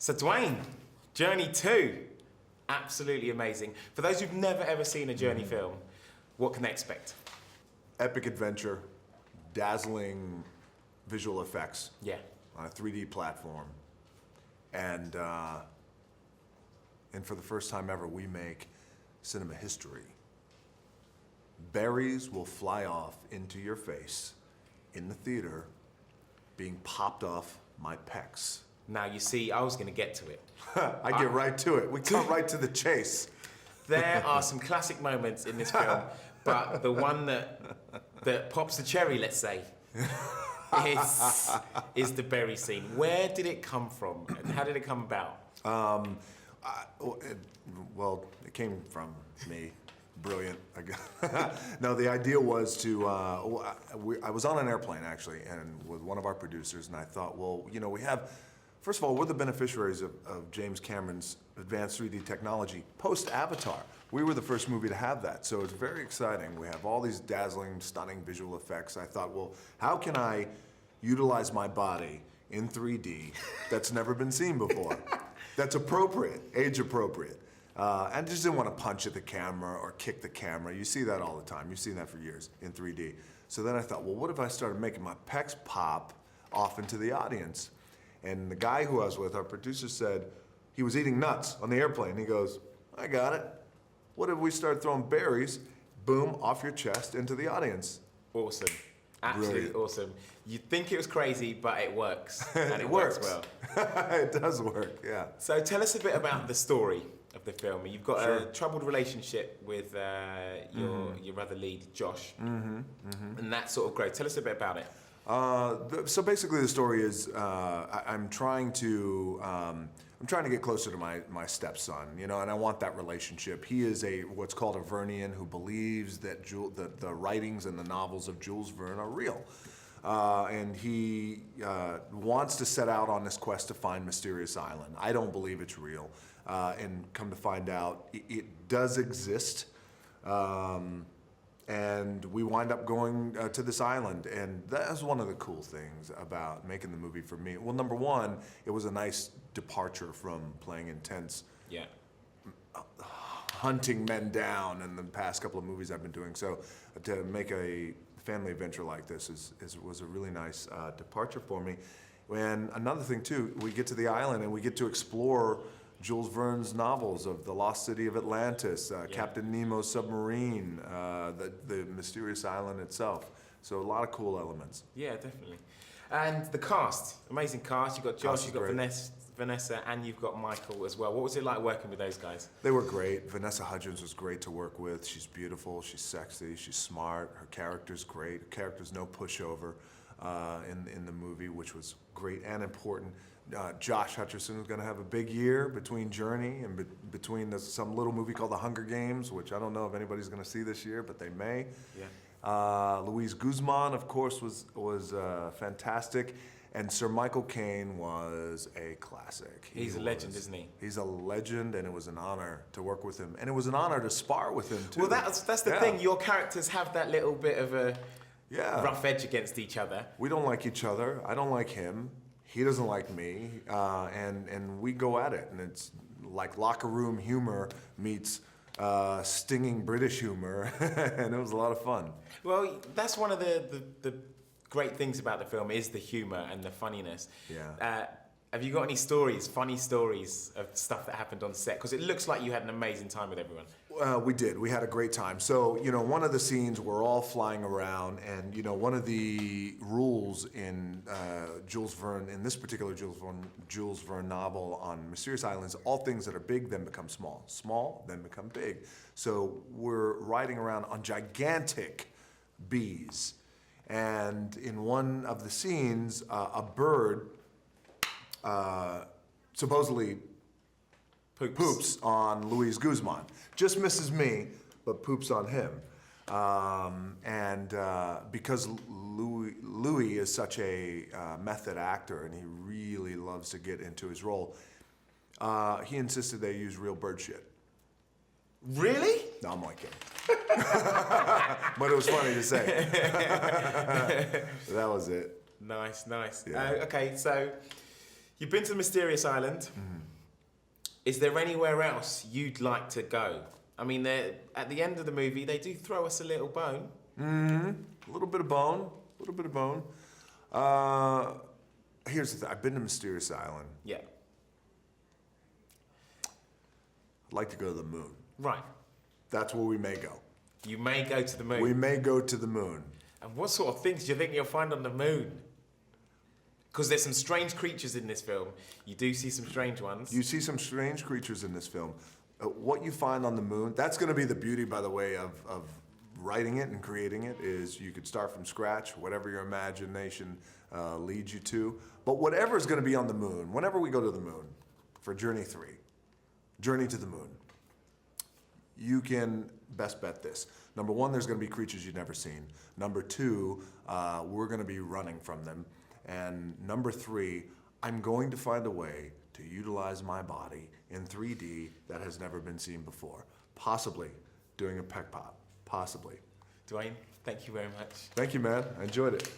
So Dwayne, Journey 2, absolutely amazing. For those who've never ever seen a Journey film, what can they expect? Epic adventure, dazzling visual effects. Yeah. On a 3D platform. And for the first time ever, we make cinema history. Berries will fly off into your face in the theater, being popped off my pecs. Now, you see, I was going to get to it. I get right to it. We come right to the chase. There are some classic moments in this film, but the one that pops the cherry, let's say, is the berry scene. Where did it come from? And how did it come about? Well, it came from me. Brilliant. No, the idea was to, I was on an airplane actually, and with one of our producers, and I thought, well, you know, we have, first of all, we're the beneficiaries of James Cameron's advanced 3D technology post-Avatar. We were the first movie to have that, so it's very exciting. We have all these dazzling, stunning visual effects. I thought, well, how can I utilize my body in 3D that's never been seen before? That's appropriate, age appropriate. And just didn't want to punch at the camera or kick the camera. You see that all the time. You've seen that for years in 3D. So then I thought, well, what if I started making my pecs pop off into the audience? And the guy who I was with, our producer, said he was eating nuts on the airplane. He goes, I got it. What if we start throwing berries, boom, off your chest into the audience? Awesome. Absolutely Brilliant. Awesome. You'd think it was crazy, but it works. And It it works. works well. It does work, yeah. So tell us a bit about the story of the film. You've got Sure. a troubled relationship with your other lead, Josh, and that's sort of great. Tell us a bit about it. So basically, the story is I'm trying to get closer to my stepson, you know, and I want that relationship. He is what's called a Vernian who believes that the writings and the novels of Jules Verne are real. And he wants to set out on this quest to find Mysterious Island. I don't believe it's real. And come to find out, it does exist. And we wind up going to this island, and that was one of the cool things about making the movie for me. Well, number one, it was a nice departure from playing intense, Yeah. hunting men down in the past couple of movies I've been doing. So to make a family adventure like this was a really nice departure for me. And another thing too, we get to the island and we get to explore Jules Verne's novels of The Lost City of Atlantis, Captain Nemo's submarine, the mysterious island itself. So a lot of cool elements. Yeah, definitely. And the cast, amazing cast. You've got Josh, you've got Vanessa, and you've got Michael as well. What was it like working with those guys? They were great. Vanessa Hudgens was great to work with. She's beautiful, she's sexy, she's smart. Her character's great. Her character's no pushover in the movie, which was great and important. Josh Hutcherson is going to have a big year between Journey and between some little movie called The Hunger Games, which I don't know if anybody's going to see this year, but they may. Yeah. Luis Guzman, of course, was fantastic. And Sir Michael Caine was a classic. He's a legend, isn't he? He's a legend, and it was an honor to work with him. And it was an honor to spar with him, too. Well, that's the thing. Your characters have that little bit of a rough edge against each other. We don't like each other. I don't like him. He doesn't like me. And we go at it. And it's like locker room humor meets stinging British humor. And it was a lot of fun. Well, that's one of the great things about the film is the humor and the funniness. Yeah. Have you got any stories, funny stories of stuff that happened on set? Because it looks like you had an amazing time with everyone. We did. We had a great time. So, you know, one of the scenes, we're all flying around, and, you know, one of the rules in Jules Verne, in this particular Jules Verne novel on Mysterious Islands, all things that are big then become small. Small then become big. So we're riding around on gigantic bees. And in one of the scenes, a bird supposedly poops on Luis Guzman. Just misses me, but poops on him. Because Louis is such a method actor and he really loves to get into his role, he insisted they use real bird shit. Really? No, I'm only kidding. But it was funny to say. That was it. Nice, nice. Yeah. Okay, so You've been to the mysterious island. Is there anywhere else you'd like to go? I mean, at the end of the movie, they do throw us a little bone. A little bit of bone. A little bit of bone. Here's the thing. I've been to Mysterious Island. Yeah. I'd like to go to the moon. Right. That's where we may go. You may go to the moon. We may go to the moon. And what sort of things do you think you'll find on the moon? Because there's some strange creatures in this film. You do see some strange ones. You see some strange creatures in this film. What you find on the moon, that's going to be the beauty, by the way, of writing it and creating it, is you could start from scratch, whatever your imagination leads you to. But whatever is going to be on the moon, whenever we go to the moon for Journey 3, Journey to the Moon, you can best bet this. Number one, there's going to be creatures you've never seen. Number two, we're going to be running from them. And number three, I'm going to find a way to utilize my body in 3D that has never been seen before. Possibly doing a pec pop. Possibly. Dwayne, thank you very much. Thank you, man. I enjoyed it.